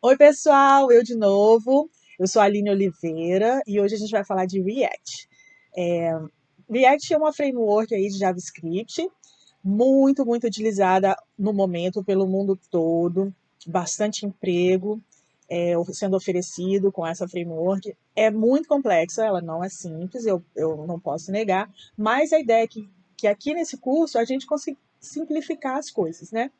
Oi, pessoal, eu de novo. Eu sou a Aline Oliveira e hoje a gente vai falar de React. React é uma framework aí de JavaScript muito utilizada no momento pelo mundo todo, bastante emprego sendo oferecido com essa framework. É muito complexa, ela não é simples, eu não posso negar, mas a ideia é que aqui nesse curso a gente consiga simplificar as coisas, né?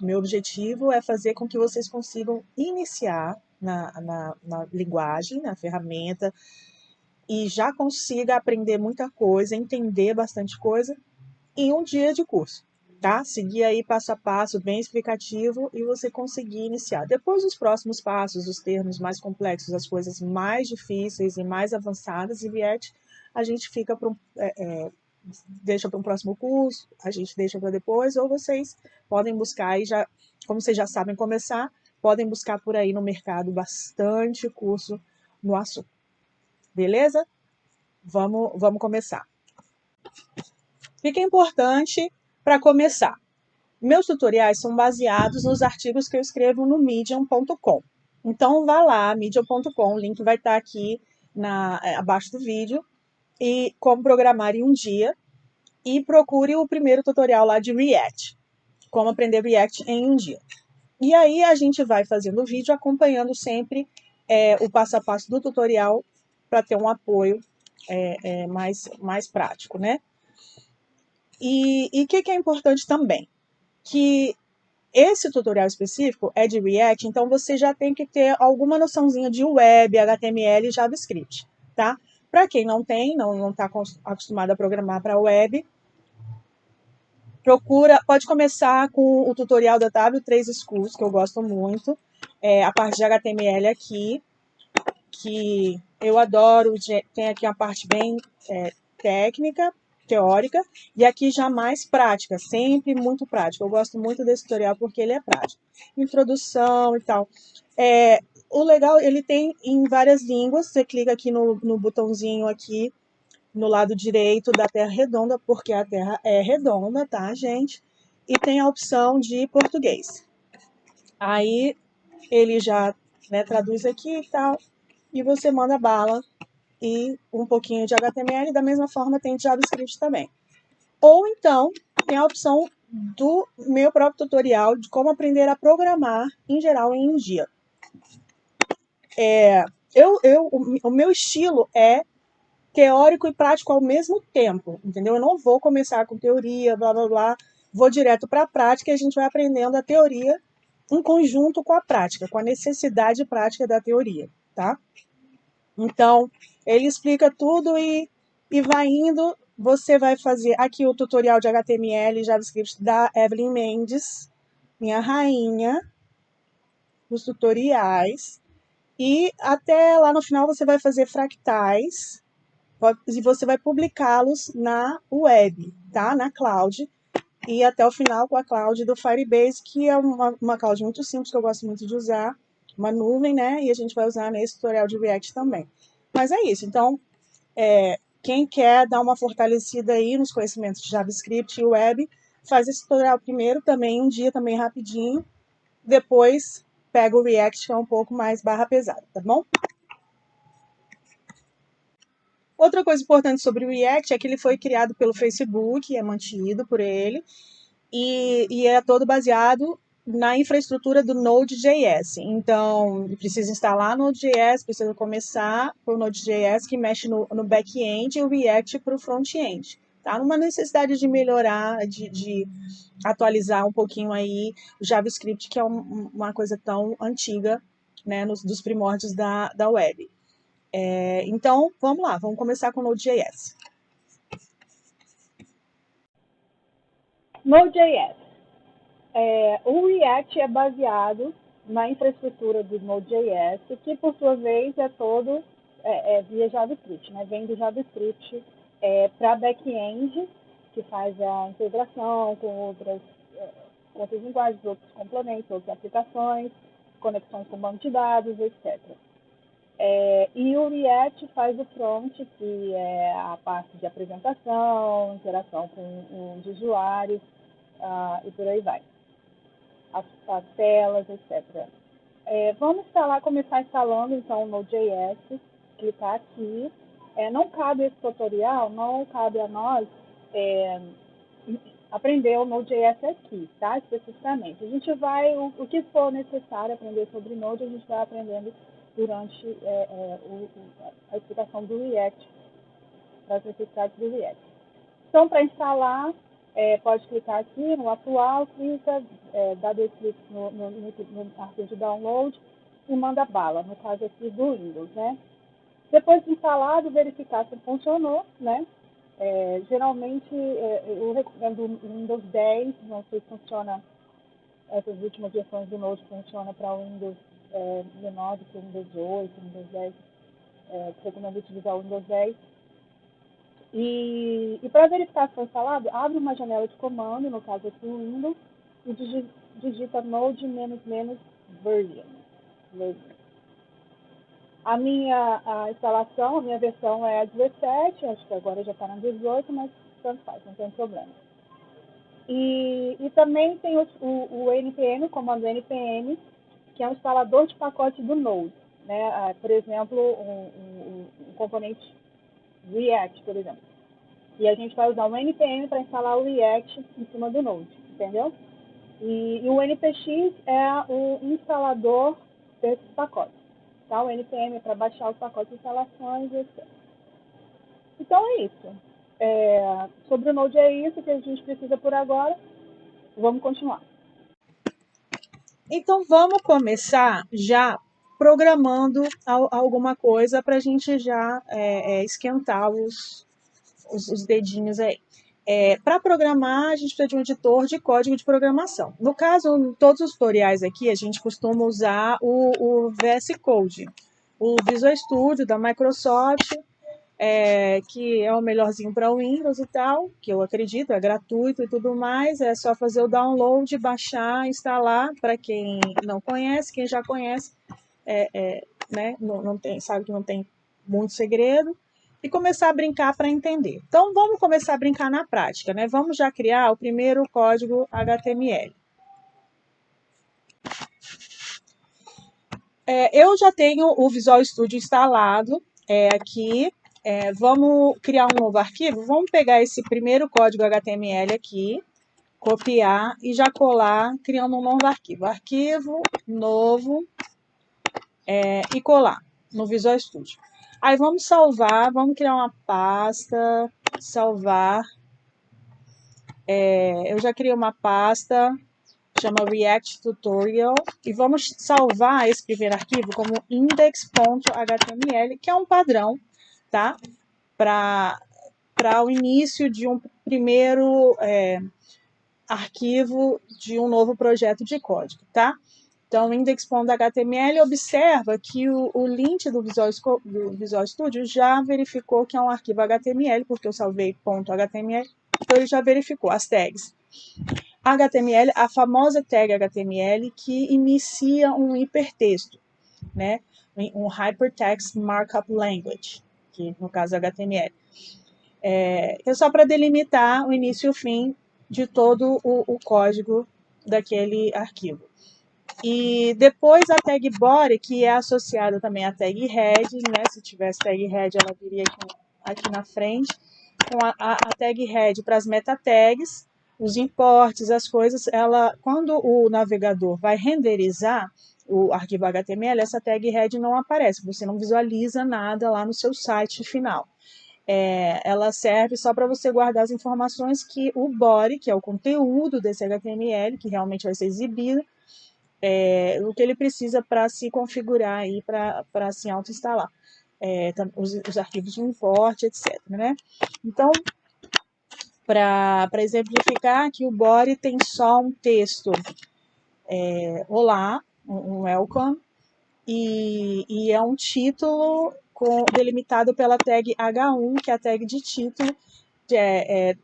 Meu objetivo é fazer com que vocês consigam iniciar na linguagem, na ferramenta, e já consiga aprender muita coisa, entender bastante coisa em um dia de curso, tá? Seguir aí passo a passo, bem explicativo, e você conseguir iniciar. Depois, os próximos passos, os termos mais complexos, as coisas mais difíceis e mais avançadas, e React, a gente fica para deixa para um próximo curso, a gente deixa para depois, ou vocês podem buscar aí já, como vocês já sabem começar, podem buscar por aí no mercado bastante curso no assunto. Beleza? Vamos começar. O que é importante para começar? Meus tutoriais são baseados nos artigos que eu escrevo no medium.com. Então, vá lá, medium.com, o link vai estar aqui abaixo do vídeo, e como programar em um dia, e procure o primeiro tutorial lá de React, como aprender React em um dia. E aí a gente vai fazendo o vídeo acompanhando sempre o passo a passo do tutorial para ter um apoio mais prático, né? E o que é importante também? Que esse tutorial específico é de React, então você já tem que ter alguma noçãozinha de web, HTML e JavaScript, tá? Para quem não tem, não está acostumado a programar para web, pode começar com o tutorial da W3 Schools, que eu gosto muito, a parte de HTML aqui, que eu adoro, tem aqui uma parte bem técnica, teórica, e aqui já mais prática, sempre muito prática. Eu gosto muito desse tutorial porque ele é prático. Introdução e tal. O legal, ele tem em várias línguas, você clica aqui no botãozinho aqui, no lado direito da Terra redonda, porque a Terra é redonda, tá, gente? E tem a opção de português. Aí ele já traduz aqui e tal, e você manda bala e um pouquinho de HTML, da mesma forma tem JavaScript também. Ou então, tem a opção do meu próprio tutorial de como aprender a programar em geral em um dia. O meu estilo é teórico e prático ao mesmo tempo, entendeu? Eu não vou começar com teoria, blá, blá, blá, vou direto para a prática e a gente vai aprendendo a teoria em conjunto com a prática, com a necessidade prática da teoria, tá? Então, ele explica tudo e vai indo. Você vai fazer aqui o tutorial de HTML e JavaScript da Evelyn Mendes, minha rainha dos tutoriais. E até lá no final você vai fazer fractais e você vai publicá-los na web, tá? Na cloud. E até o final com a cloud do Firebase, que é uma cloud muito simples, que eu gosto muito de usar, uma nuvem, né? E a gente vai usar nesse tutorial de React também. Mas é isso. Então, quem quer dar uma fortalecida aí nos conhecimentos de JavaScript e web, faz esse tutorial primeiro também, um dia também rapidinho. Depois pega o React, que é um pouco mais barra pesada, tá bom? Outra coisa importante sobre o React é que ele foi criado pelo Facebook, é mantido por ele, e é todo baseado na infraestrutura do Node.js. Então, precisa instalar Node.js, precisa começar por Node.js, que mexe no back-end, e o React para o front-end. Tá? Numa necessidade de melhorar, de atualizar um pouquinho aí o JavaScript, que é uma coisa tão antiga, né, dos primórdios da web. Então, vamos lá, vamos começar com o Node.js. Node.js. O React é baseado na infraestrutura do Node.js, que por sua vez é todo via JavaScript, né? Vem do JavaScript para back-end, que faz a integração com outras linguagens, outros componentes, outras aplicações, conexões com banco de dados, etc. E o React faz o front, que é a parte de apresentação, interação com os usuários, e por aí vai. as telas, etc. Vamos começar instalando, então, o Node.js, clicar aqui. Não cabe esse tutorial, não cabe a nós aprender o Node.js aqui, tá? Especificamente. A gente vai, o que for necessário aprender sobre Node, a gente vai aprendendo durante a explicação do React, das necessidades do React. Então, para instalar, pode clicar aqui no atual, clica, dá dois cliques no arquivo de download e manda bala, no caso aqui do Windows, né? Depois de instalado, verificar se funcionou, né? Geralmente, eu recomendo o Windows 10, não sei se funciona, essas últimas versões do Node funcionam para o Windows 19, que é o Windows 8, Windows 10, recomendo utilizar o Windows 10. E para verificar se foi instalado, abre uma janela de comando, no caso aqui o Windows, e digita node --version. A minha instalação, a minha versão é a 17, acho que agora já está na 18, mas tanto faz, não tem problema. E também tem o npm, o comando npm, que é um instalador de pacote do Node, né? Por exemplo, um componente React, por exemplo. E a gente vai usar o npm para instalar o React em cima do Node, entendeu? E o npx é o instalador desses pacotes. Tá? O npm é para baixar os pacotes de instalações, etc. Então é isso. Sobre o Node é isso que a gente precisa por agora. Vamos continuar. Então, vamos começar já programando alguma coisa para a gente já esquentar os dedinhos aí. Para programar, a gente precisa de um editor de código de programação. No caso, em todos os tutoriais aqui, a gente costuma usar o VS Code, o Visual Studio da Microsoft, que é o melhorzinho para o Windows e tal, que eu acredito, é gratuito e tudo mais, é só fazer o download, baixar, instalar, para quem não conhece, quem já conhece, né, sabe que não tem muito segredo, e começar a brincar para entender. Então, vamos começar a brincar na prática, né? Vamos já criar o primeiro código HTML. Eu já tenho o Visual Studio instalado aqui. Vamos criar um novo arquivo? Vamos pegar esse primeiro código HTML aqui, copiar e já colar, criando um novo arquivo. Arquivo, novo, e colar no Visual Studio. Aí vamos salvar, vamos criar uma pasta, salvar. Eu já criei uma pasta, chama React Tutorial, e vamos salvar esse primeiro arquivo como index.html, que é um padrão, tá? Para o início de um primeiro arquivo de um novo projeto de código, tá? Então, index.html observa que o lint do Visual Studio já verificou que é um arquivo HTML, porque eu salvei .html, então ele já verificou as tags. HTML, a famosa tag HTML que inicia um hipertexto, né? Um Hypertext Markup Language, que no caso é HTML. É só para delimitar o início e o fim de todo o código daquele arquivo. E depois a tag body, que é associada também à tag head, né? Se tivesse tag head, ela viria aqui na frente, com a tag head para as meta tags, os imports, as coisas, quando o navegador vai renderizar o arquivo HTML, essa tag head não aparece, você não visualiza nada lá no seu site final. Ela serve só para você guardar as informações que o body, que é o conteúdo desse HTML, que realmente vai ser exibido, o que ele precisa para se configurar aí, para se auto-instalar. Os arquivos de import, etc. Né? Então, para exemplificar, aqui o body tem só um texto, olá, um welcome, e é um título delimitado pela tag H1, que é a tag de título,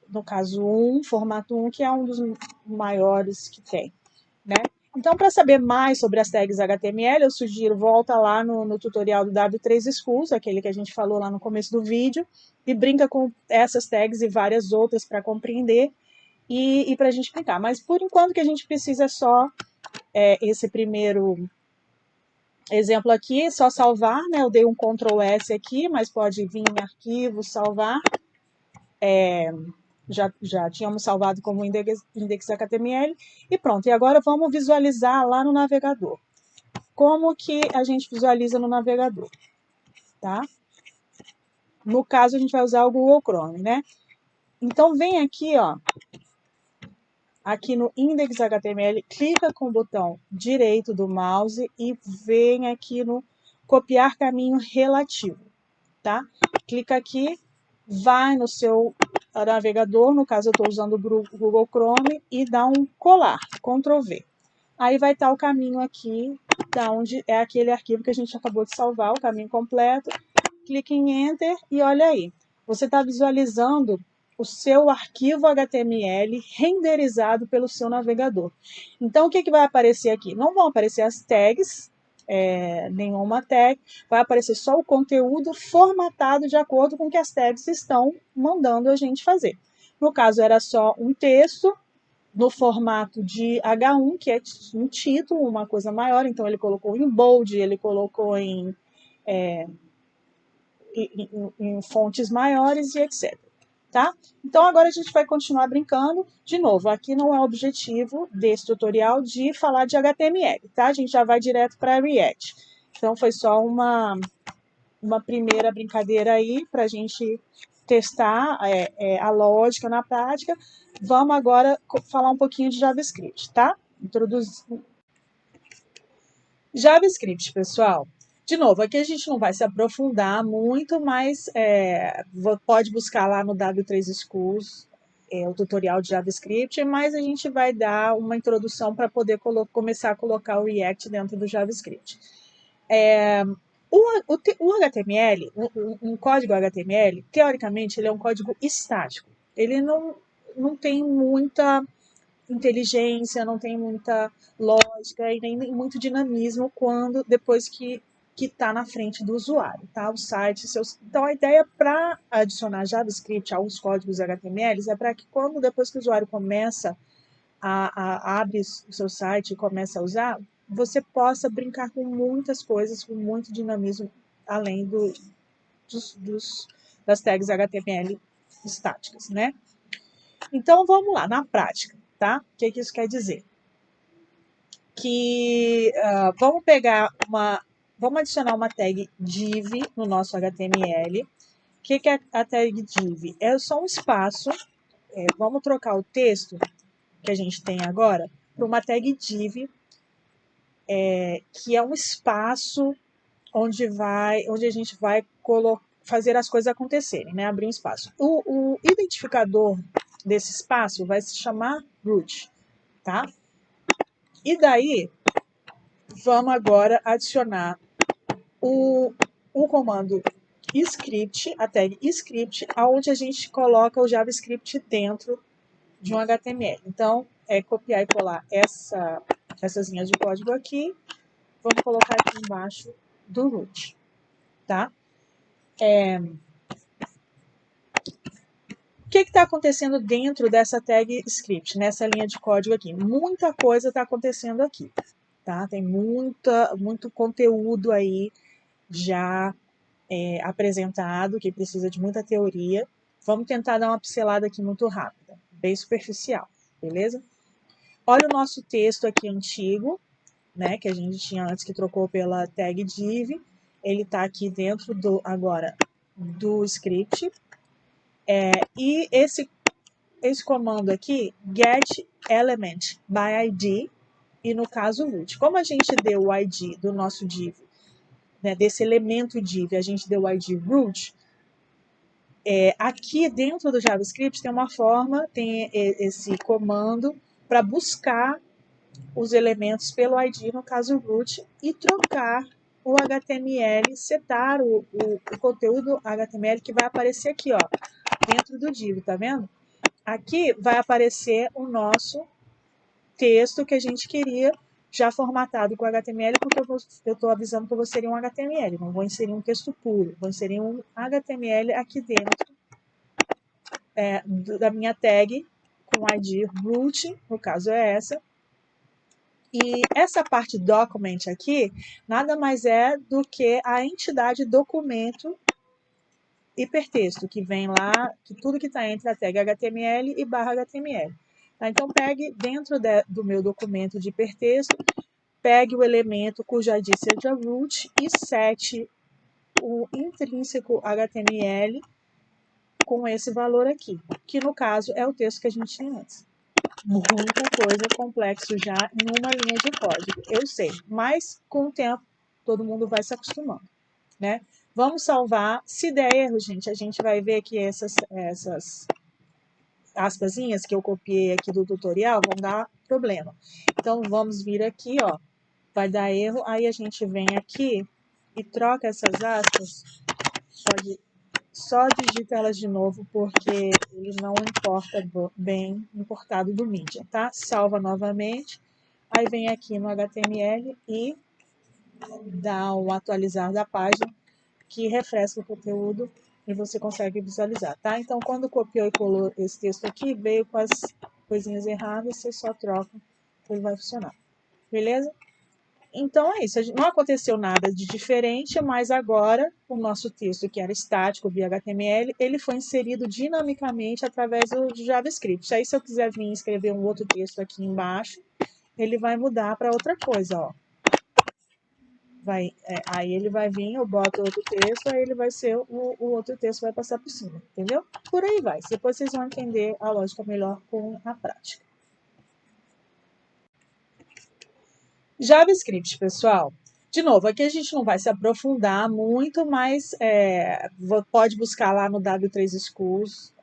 no caso 1, formato 1, que é um dos maiores que tem, né? Então, para saber mais sobre as tags HTML, eu sugiro, volta lá no tutorial do W3 Schools, aquele que a gente falou lá no começo do vídeo, e brinca com essas tags e várias outras para compreender e para a gente brincar. Mas, por enquanto, o que a gente precisa é só esse primeiro exemplo aqui, só salvar, né? Eu dei um Ctrl S aqui, mas pode vir em arquivo, salvar. Já tínhamos salvado como index.html e pronto. E agora vamos visualizar lá no navegador. Como que a gente visualiza no navegador, tá? No caso, a gente vai usar o Google Chrome, né? Então, vem aqui, ó, aqui no index.html, clica com o botão direito do mouse e vem aqui no copiar caminho relativo, tá? Clica aqui, vai no seu navegador, no caso eu estou usando o Google Chrome, e dá um colar, Ctrl V. Aí vai estar o caminho aqui, da onde é aquele arquivo que a gente acabou de salvar, o caminho completo. Clique em Enter e olha aí. Você está visualizando o seu arquivo HTML renderizado pelo seu navegador. Então, o que vai aparecer aqui? Não vão aparecer as tags, nenhuma tag, vai aparecer só o conteúdo formatado de acordo com o que as tags estão mandando a gente fazer. No caso, era só um texto no formato de H1, que é um título, uma coisa maior, então ele colocou em bold, ele colocou em fontes maiores e etc. Tá? Então, agora a gente vai continuar brincando. De novo, aqui não é o objetivo desse tutorial de falar de HTML, tá? A gente já vai direto para React. Então, foi só uma primeira brincadeira aí para a gente testar a lógica na prática. Vamos agora falar um pouquinho de JavaScript, tá? JavaScript, pessoal. De novo, aqui a gente não vai se aprofundar muito, mas pode buscar lá no W3 Schools o tutorial de JavaScript, mas a gente vai dar uma introdução para poder começar a colocar o React dentro do JavaScript. O HTML, um código HTML, teoricamente, ele é um código estático. Ele não tem muita inteligência, não tem muita lógica e nem muito dinamismo depois que está na frente do usuário, tá? O site, então a ideia para adicionar JavaScript aos códigos HTML é para que depois que o usuário começa abre o seu site e começa a usar, você possa brincar com muitas coisas, com muito dinamismo, além das tags HTML estáticas, né? Então, vamos lá, na prática, tá? O que isso quer dizer? Que vamos adicionar uma tag div no nosso HTML. O que é a tag div? É só um espaço, vamos trocar o texto que a gente tem agora para uma tag div, que é um espaço onde a gente vai fazer as coisas acontecerem, né? Abrir um espaço. O identificador desse espaço vai se chamar root, tá? E daí, vamos agora adicionar o comando script, a tag script, onde a gente coloca o JavaScript dentro de um HTML. Então, copiar e colar essas linhas de código aqui, vamos colocar aqui embaixo do root, tá? O que está acontecendo dentro dessa tag script, nessa linha de código aqui? Muita coisa está acontecendo aqui, tá? Tem muito conteúdo aí já apresentado, que precisa de muita teoria. Vamos tentar dar uma pincelada aqui muito rápida, bem superficial, beleza? Olha o nosso texto aqui antigo, né, que a gente tinha antes, que trocou pela tag div. Ele está aqui dentro agora do script. E esse comando aqui, get element by ID, e no caso root. Como a gente deu o ID do nosso div, né, desse elemento div, a gente deu o ID root, aqui dentro do JavaScript tem uma forma, tem esse comando para buscar os elementos pelo ID, no caso root, e trocar o HTML, setar o conteúdo HTML que vai aparecer aqui, ó, dentro do div, tá vendo? Aqui vai aparecer o nosso texto que a gente queria, já formatado com HTML, porque eu estou avisando que eu vou inserir um HTML, não vou inserir um texto puro, vou inserir um HTML aqui dentro da minha tag com ID root, no caso é essa, E essa parte document aqui, nada mais é do que a entidade documento hipertexto, que vem lá, que tudo que está entre a tag HTML e barra HTML. Tá? Então, pegue dentro do meu documento de hipertexto, pegue o elemento cuja ID seja root e sete o intrínseco HTML com esse valor aqui, que no caso é o texto que a gente tinha antes. Muita coisa complexo já em uma linha de código, eu sei, mas com o tempo todo mundo vai se acostumando, né? Vamos salvar. Se der erro, gente, a gente vai ver que essas aspasinhas que eu copiei aqui do tutorial vão dar problema. Então, vamos vir aqui, ó, vai dar erro, aí a gente vem aqui e troca essas aspas, só digita elas de novo, porque ele não importa bem importado do mídia, tá? Salva novamente, aí vem aqui no HTML e dá um atualizar da página, que refresca o conteúdo e você consegue visualizar, tá? Então, quando copiou e colou esse texto aqui, veio com as coisinhas erradas, você só troca, ele vai funcionar, beleza? Então, é isso. Não aconteceu nada de diferente, mas agora o nosso texto, que era estático via HTML, ele foi inserido dinamicamente através do JavaScript. Aí, se eu quiser vir escrever um outro texto aqui embaixo, ele vai mudar para outra coisa, ó. Aí ele vai vir, eu boto outro texto, aí ele vai ser o outro texto vai passar por cima, entendeu? Por aí vai. Depois vocês vão entender a lógica melhor com a prática. JavaScript, pessoal. De novo, aqui a gente não vai se aprofundar muito, mas pode buscar lá no W3 Schools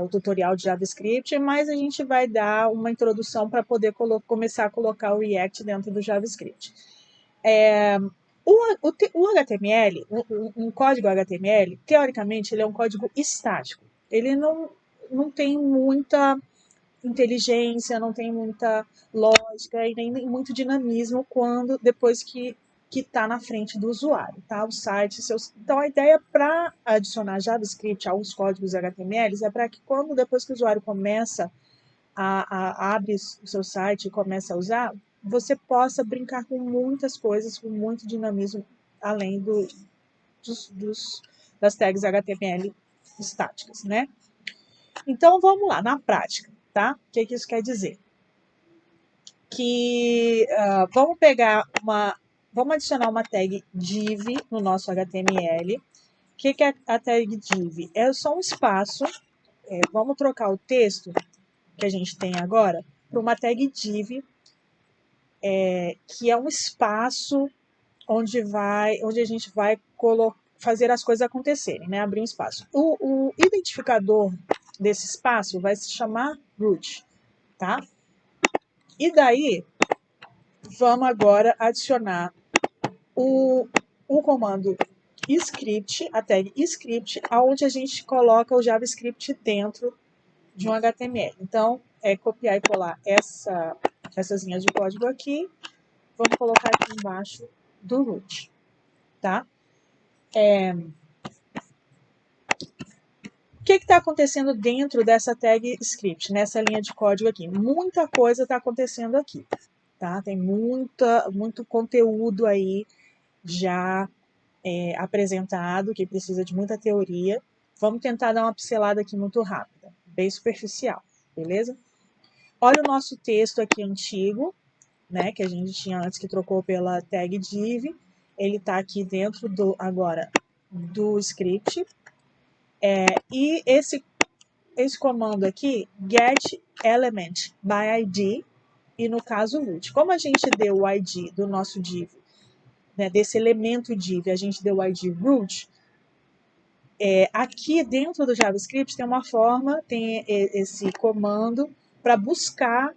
o tutorial de JavaScript, mas a gente vai dar uma introdução para poder começar a colocar o React dentro do JavaScript. O HTML, um código HTML, teoricamente, ele é um código estático. Ele não tem muita inteligência, não tem muita lógica e nem muito dinamismo depois que está na frente do usuário, tá? O site, Então, a ideia para adicionar JavaScript aos códigos HTML é para que depois que o usuário começa abre o seu site e começa a usar, você possa brincar com muitas coisas, com muito dinamismo, além das tags HTML estáticas, né? Então, vamos lá, na prática, tá? O que isso quer dizer? Que vamos adicionar uma tag div no nosso HTML. O que é a tag div? É só um espaço, vamos trocar o texto que a gente tem agora para uma tag div, que é um espaço onde a gente vai fazer as coisas acontecerem, né? Abrir um espaço. O identificador desse espaço vai se chamar root, tá? E daí, vamos agora adicionar o comando script, a tag script, onde a gente coloca o JavaScript dentro de um HTML. Então, é copiar e colar essas linhas de código aqui, vamos colocar aqui embaixo do root, tá? O que está acontecendo dentro dessa tag script, nessa linha de código aqui? Muita coisa está acontecendo aqui, tá? Tem muito conteúdo aí já apresentado, que precisa de muita teoria. Vamos tentar dar uma pincelada aqui muito rápida, bem superficial, beleza? Olha o nosso texto aqui antigo, né, que a gente tinha antes, que trocou pela tag div. Ele está aqui dentro agora do script. E esse comando aqui, get element by ID, e no caso root. Como a gente deu o ID do nosso div, né, desse elemento div, a gente deu o ID root, aqui dentro do JavaScript tem uma forma, tem esse comando para buscar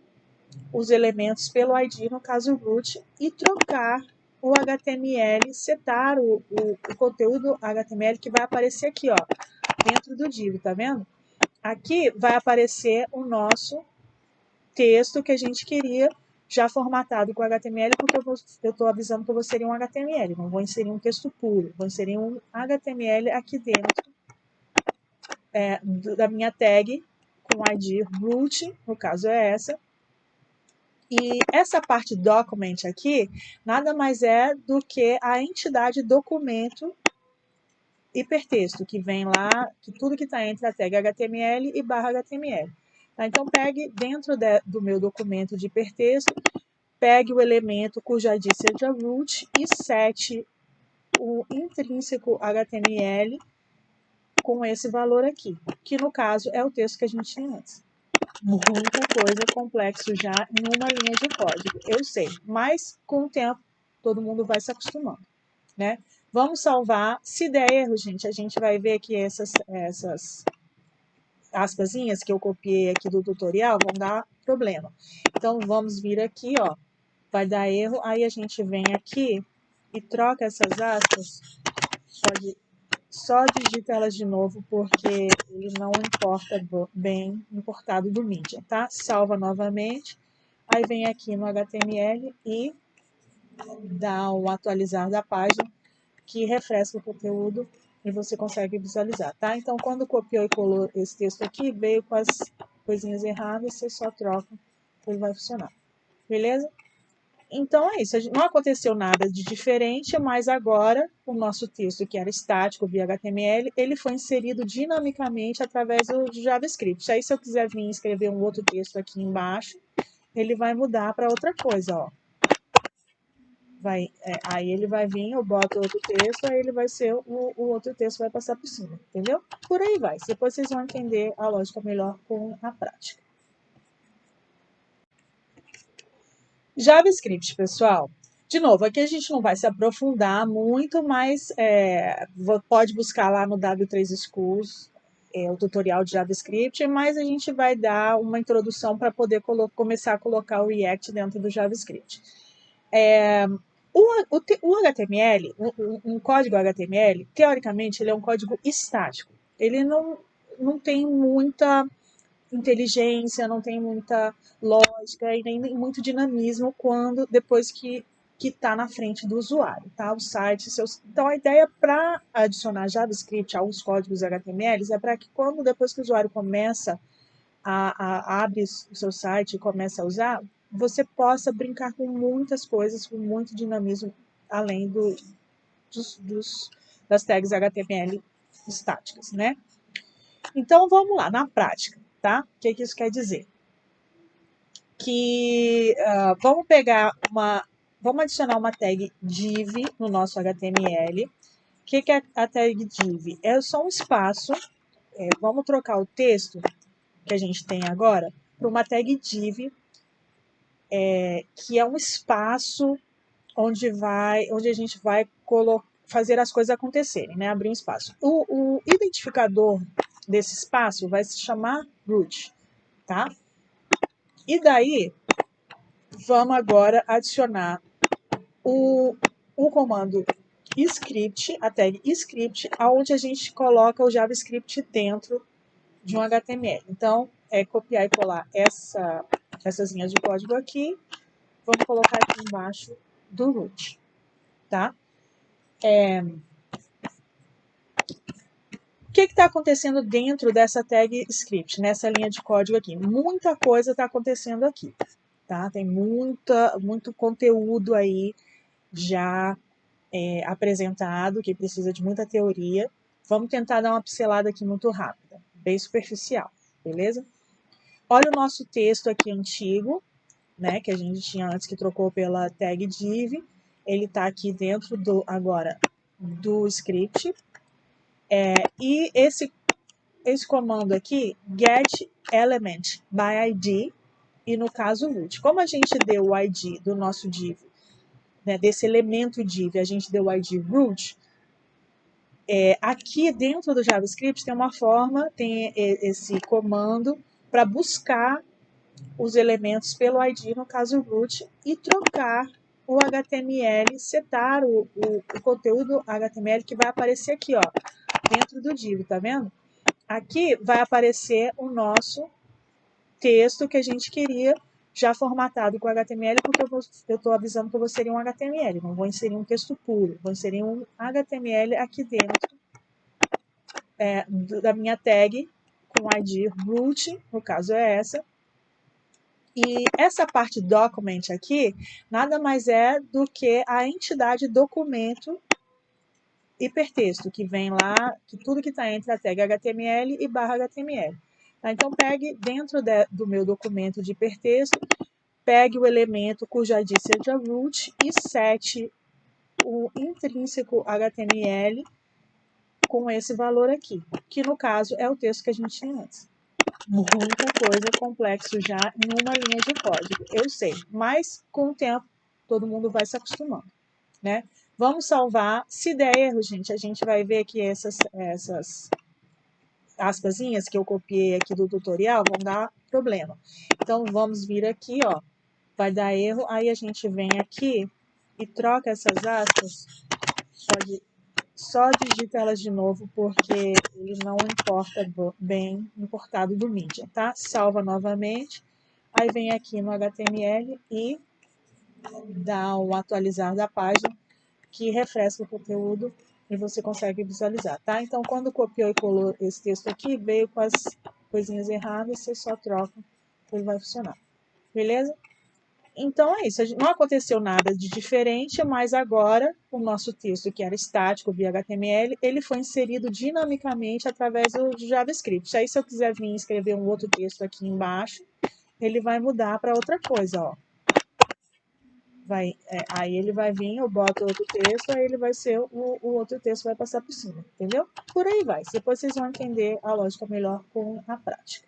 os elementos pelo ID, no caso root, e trocar o HTML, setar o conteúdo HTML que vai aparecer aqui, ó, dentro do div, tá vendo? Aqui vai aparecer o nosso texto que a gente queria, já formatado com HTML, porque eu estou avisando que eu vou inserir um HTML, não vou inserir um texto puro, vou inserir um HTML aqui dentro da minha tag com ID root, no caso é essa, E essa parte document aqui, nada mais é do que a entidade documento hipertexto, que vem lá, que tudo que está entre a tag HTML e /HTML. Tá? Então, pegue dentro do meu documento de hipertexto, pegue o elemento cuja ID seja root e sete o intrínseco HTML com esse valor aqui, que no caso é o texto que a gente tinha antes. Muita coisa complexo já em uma linha de código, eu sei, mas com o tempo todo mundo vai se acostumando, né? Vamos salvar. Se der erro, gente, a gente vai ver que essas aspasinhas que eu copiei aqui do tutorial vão dar problema. Então, vamos vir aqui, ó, vai dar erro, aí a gente vem aqui e troca essas aspas, pode só digita elas de novo, porque ele não importa bem importado do mídia, tá? Salva novamente, aí vem aqui no HTML e dá um atualizar da página, que refresca o conteúdo e você consegue visualizar, tá? Então, quando copiou e colou esse texto aqui, veio com as coisinhas erradas, você só troca, ele vai funcionar, beleza? Então é isso, não aconteceu nada de diferente, mas agora o nosso texto, que era estático via HTML, ele foi inserido dinamicamente através do JavaScript. Aí se eu quiser vir escrever um outro texto aqui embaixo, ele vai mudar para outra coisa, ó. Aí ele vai vir, eu boto outro texto, aí ele vai ser o outro texto vai passar por cima, entendeu? Por aí vai, depois vocês vão entender a lógica melhor com a prática. JavaScript, pessoal. De novo, aqui a gente não vai se aprofundar muito, mas pode buscar lá no W3 Schools o tutorial de JavaScript, mas a gente vai dar uma introdução para poder começar a colocar o React dentro do JavaScript. O HTML, um código HTML, teoricamente, ele é um código estático. Ele não tem muita inteligência, não tem muita lógica e nem muito dinamismo depois que está na frente do usuário, tá? O site, então a ideia para adicionar JavaScript aos códigos HTML é para que depois que o usuário começa abre o seu site e começa a usar, você possa brincar com muitas coisas, com muito dinamismo, além das tags HTML estáticas, né? Então, vamos lá, na prática, tá? O que isso quer dizer? Que vamos adicionar uma tag div no nosso HTML. O que é a tag div? É só um espaço, vamos trocar o texto que a gente tem agora para uma tag div, que é um espaço onde a gente vai fazer as coisas acontecerem, né? Abrir um espaço. O identificador desse espaço vai se chamar root, tá? E daí, vamos agora adicionar o comando script, a tag script, onde a gente coloca o JavaScript dentro de um HTML. Então, é copiar e colar essas linhas de código aqui, vamos colocar aqui embaixo do root, tá? O que está acontecendo dentro dessa tag script, nessa linha de código aqui? Muita coisa está acontecendo aqui, tá? Tem muito conteúdo aí já apresentado, que precisa de muita teoria. Vamos tentar dar uma pincelada aqui muito rápida, bem superficial, beleza? Olha o nosso texto aqui antigo, né, que a gente tinha antes, que trocou pela tag div. Ele está aqui dentro agora do script. E esse comando aqui, get element by ID, e no caso root. Como a gente deu o ID do nosso div, né, desse elemento div, a gente deu o ID root, aqui dentro do JavaScript tem uma forma, tem esse comando para buscar os elementos pelo ID, no caso root, e trocar o HTML, setar o conteúdo HTML que vai aparecer aqui, ó, dentro do div, tá vendo? Aqui vai aparecer o nosso texto que a gente queria, já formatado com HTML, porque eu estou avisando que eu vou inserir um HTML, não vou inserir um texto puro, vou inserir um HTML aqui dentro da minha tag com ID root, no caso é essa, E essa parte document aqui, nada mais é do que a entidade documento hipertexto, que vem lá, que tudo que está entre a tag HTML e barra HTML. Tá? Então, pegue dentro do meu documento de hipertexto, pegue o elemento cuja ID seja root e sete o intrínseco HTML com esse valor aqui, que no caso é o texto que a gente tinha antes. Muita coisa complexo já em uma linha de código, eu sei, mas com o tempo todo mundo vai se acostumando, né? Vamos salvar. Se der erro, gente, a gente vai ver que essas aspasinhas que eu copiei aqui do tutorial vão dar problema. Então, vamos vir aqui, ó, vai dar erro, aí a gente vem aqui e troca essas aspas, só digita elas de novo, porque ele não importa bem importado do mídia, tá? Salva novamente, aí vem aqui no HTML e dá um atualizar da página, que refresca o conteúdo e você consegue visualizar, tá? Então, quando copiou e colou esse texto aqui, veio com as coisinhas erradas, você só troca, ele vai funcionar. Beleza? Então, é isso. Não aconteceu nada de diferente, mas agora o nosso texto, que era estático via HTML, ele foi inserido dinamicamente através do JavaScript. Aí, se eu quiser vir escrever um outro texto aqui embaixo, ele vai mudar para outra coisa, ó. Aí ele vai vir, eu boto outro texto, aí ele vai ser, o outro texto vai passar por cima, entendeu? Por aí vai. Depois vocês vão entender a lógica melhor com a prática.